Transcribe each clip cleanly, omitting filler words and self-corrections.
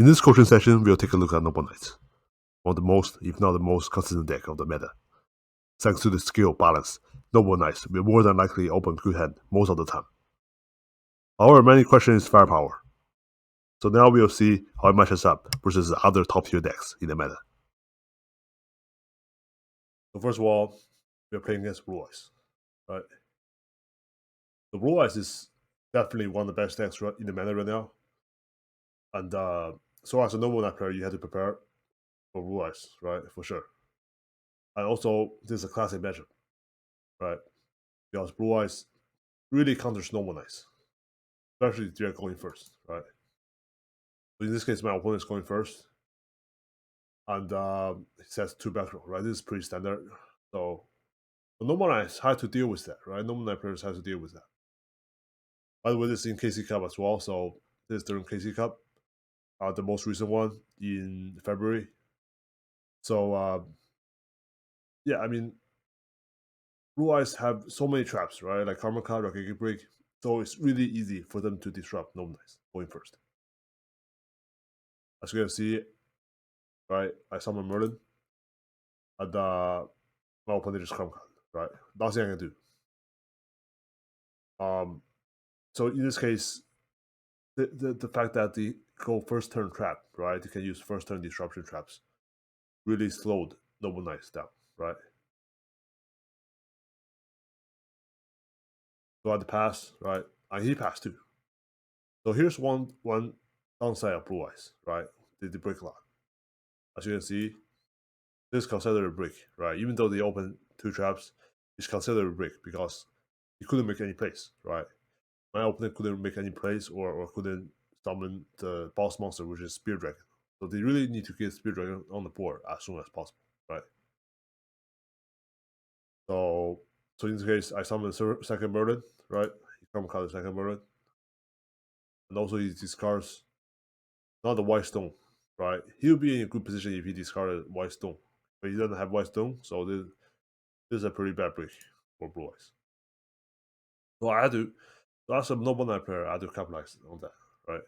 In this coaching session, we'll take a look at Noble Knights, one of the most, if not the most consistent deck of the meta. Thanks to the skill balance, Noble Knights will more than likely open good hand most of the time. However, many question is firepower. So now we'll see how it matches up versus other top tier decks in the meta. So first of all, we're playing against Blue Eyes, right? The Blue Eyes is definitely one of the best decks in the meta right now. And so as a Noble Knight player, you have to prepare for Blue Eyes, right? For sure. And also, this is a classic matchup, right? Because Blue Eyes really counters Noble Knights, especially if they're going first, right? So in this case, my opponent is going first, and he says 2 back row, right? This is pretty standard. So Noble Knights had to deal with that, right? Noble Knight players have to deal with that. By the way, this is in KC Cup as well, so this is during KC Cup, the most recent one in February. So yeah, I mean, Blue Eyes have so many traps, right? Like Karma Card, Rakiki Break. So it's really easy for them to disrupt Noble Knights going first. As you can see, right, I summon Merlin, and my opponent just Karma Card, right? Nothing I can do. So in this case, the fact that they go first turn trap, right? They can use first turn disruption traps, really slowed Noble Knights down, right? So at the pass, right? And he passed too. So here's one downside of Blue Eyes, right? They break a lot. As you can see, this is considered a break, right? Even though they open 2 traps, it's considered a break because he couldn't make any plays, right? My opponent couldn't make any plays or couldn't summon the boss monster, which is Spear Dragon. So they really need to get Spear Dragon on the board as soon as possible, right? So in this case, I summon the second Merlin, right? He come card the second Merlin. And also he discards not the White Stone, right? He'll be in a good position if he discarded White Stone. But he doesn't have White Stone, so this is a pretty bad break for Blue Eyes. So I had to, so as a Noble Knight player, I had to capitalize on that, right?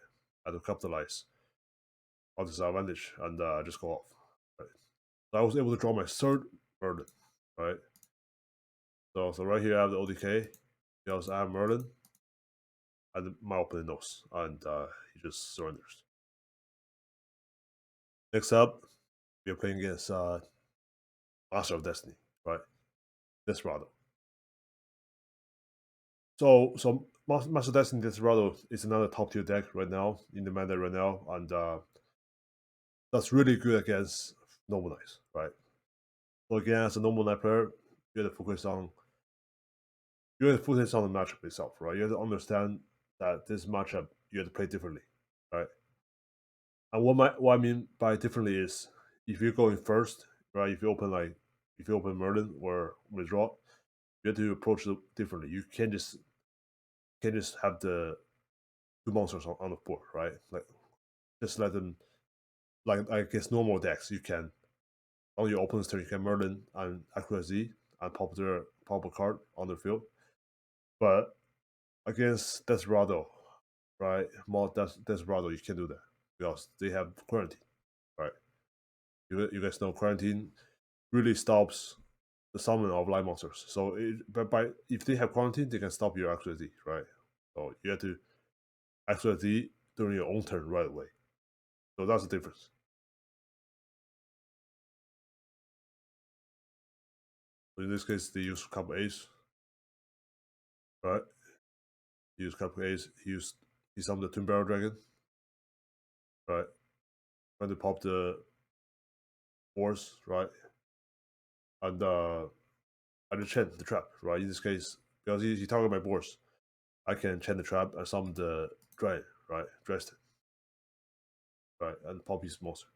I had to capitalize on this advantage and just go off, right? So I was able to draw my third Merlin, right? So right here I have the ODK, because I have Merlin, and my opponent knows, and he just surrenders. Next up, we are playing against Master of Destiny, right? Desperado. So Master of Destiny Desperado is another top tier deck right now in the meta right now, and that's really good against Noble Knights, right? So again, as a Noble Knight player, you have to focus on the matchup itself, right? You have to understand that this matchup you have to play differently, right? And what I mean by differently is if you're going first, right? If you open Merlin or withdraw, you have to approach it differently. You can't just have the 2 monsters on the board, right? Like just let them, like I guess normal decks you can on your opponent's turn you can Merlin and Accuracy and pop a card on the field, but against Desperado, right? Desperado, you can't do that because they have quarantine, right? You guys know quarantine really stops the summon of light monsters. So, if they have quarantine, they can stop your Accuracy, right? So you have to Accuracy during your own turn right away. So that's the difference. So in this case, they use couple Ace, right? He used couple Ace. He summoned the Twin Barrel Dragon, right? Trying to pop the force, right? And I just chain the trap, right? In this case, because he targeted my boards, I can chain the trap and summon the dragon, right? Dresden, right? And pop his monster.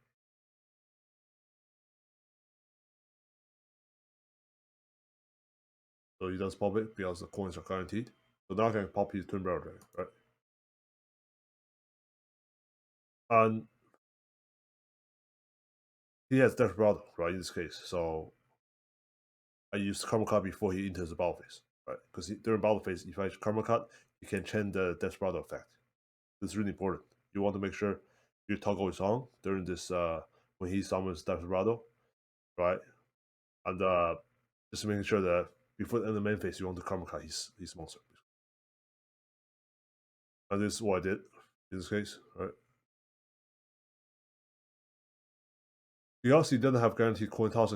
So he does pop it because the coins are guaranteed. So now I can pop his Twin Barrel Dragon, right? And he has Desperado, right? In this case, so I use Karma Card before he enters the battle phase, right? Because during battle phase, if I use Karma Card, you can chain the Desperado effect. This is really important. You want to make sure your toggle is on during this when he summons Desperado, right? And just making sure that before the end of the main phase, you want to karma cut his monster. And this is what I did in this case, right? Because he doesn't have guaranteed coin toss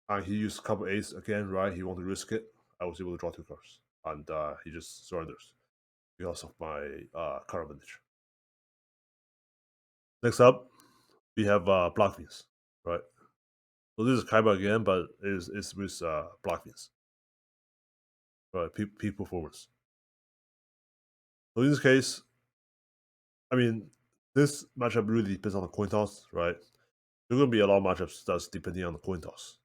and he used couple ace again, right? He wanted to risk it. I was able to draw 2 cards. And he just surrenders because of my card advantage. Next up, we have Blackwings, right? So this is Kaiba again, but it's with Blackwings. Right, peak performance. So in this case, I mean, this matchup really depends on the coin toss, right? There are going to be a lot of matchups that's depending on the coin toss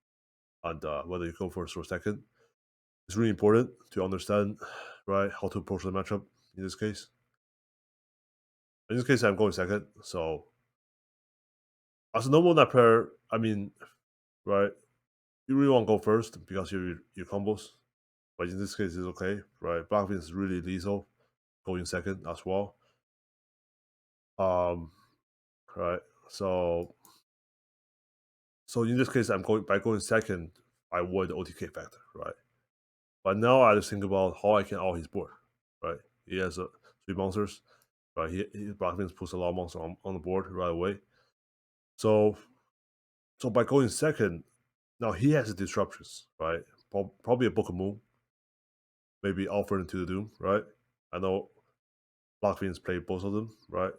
and whether you go first or second. It's really important to understand, right, how to approach the matchup in this case. In this case, I'm going second, so as a normal net player, I mean, right, you really want to go first because your combos. But in this case, it's okay, right? Blackwing is really lethal, going second as well. Right. So in this case, by going second, I avoid the OTK factor, right? But now I just think about how I can out his board, right? He has 3 monsters, right? He Blackwing puts a lot of monsters on the board right away. So by going second, now he has disruptions, right? Probably a Book of Moon, maybe Alfred into the Doom, right? I know Blackwings play both of them, right?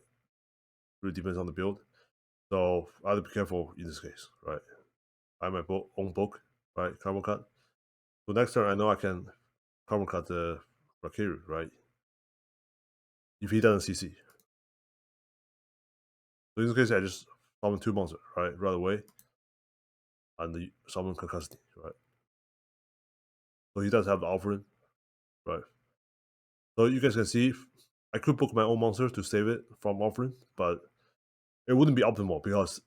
Really depends on the build. So I have to be careful in this case, right? I have my own book, right? Karma cut. So next turn, I know I can karma cut the Rakiru, right? If he doesn't CC. So in this case, I just summon 2 monsters, right? Right away. And the summon Custody, right? So he does have the offering, right? So you guys can see, I could book my own monster to save it from offering, but it wouldn't be optimal because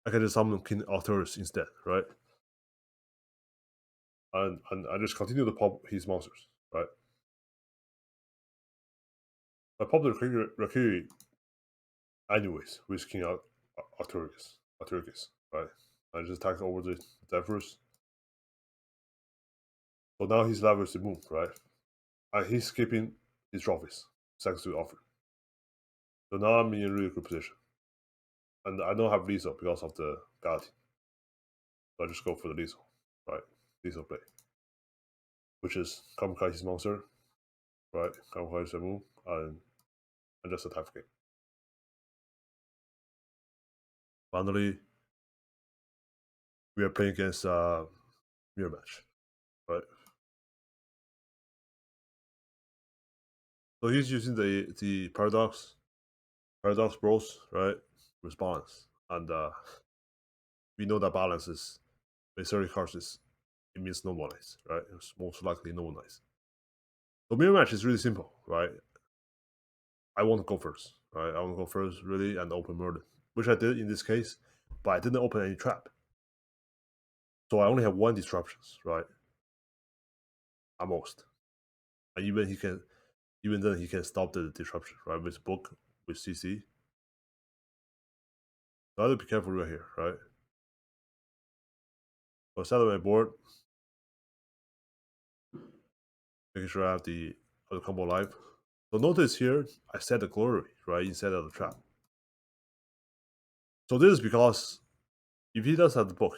I can just summon King Arthurus instead, right? And I just continue to pop his monsters, right? I pop the Rakiri anyways with King Arthurus, right? I just attack over the Zephyrus. So now his level is removed, right? And he's skipping his trophies, thanks to offer. So now I'm in a really good position. And I don't have lethal because of the Galaxy. So I just go for the lethal, right? Lethal play. Which is Kamikai's monster, right? Kamikai's move, and just attack the game. Finally, we are playing against Mirror Match, right? So he's using the Paradox Bros, right? With balance. And we know that balance is, with 30 cards, it means no one nice, right? It's most likely no one nice. So Mirror Match is really simple, right? I want to go first, right? I want to go first, really, and open Merlin, which I did in this case, but I didn't open any trap. So I only have 1 disruptions, right? At most. And even then he can stop the disruption, right? With book, with CC. So I have to be careful right here, right? So I set up my board, making sure I have the combo live. So notice here, I set the glory, right, instead of the trap. So this is because if he does have the book,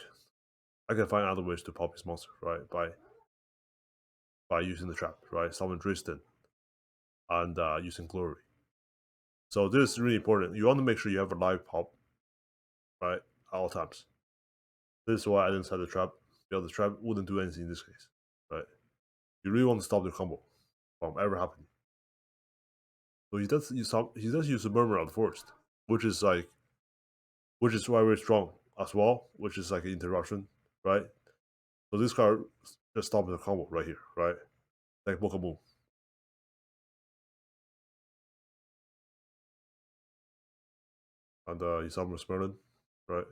I can find other ways to pop his monster, right? By using the trap, right? Summon Tristan and using glory. So this is really important. You want to make sure you have a live pop, right, at all times. This is why I didn't set the trap, because the trap wouldn't do anything in this case, right? You really want to stop the combo from ever happening. So he does use the Murmur at first, which is why we're strong as well, which is like an interruption, right? So this card just stops the combo right here, right? Like Bokamu. And he summons Merlin, right?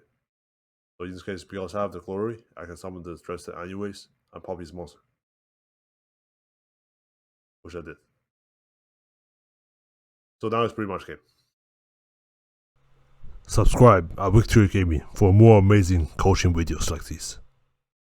So in this case, because I have the glory, I can summon the Dresden anyways and pop his monster. Which I did. So now it's pretty much game. Subscribe at Victory Gaming for more amazing coaching videos like this.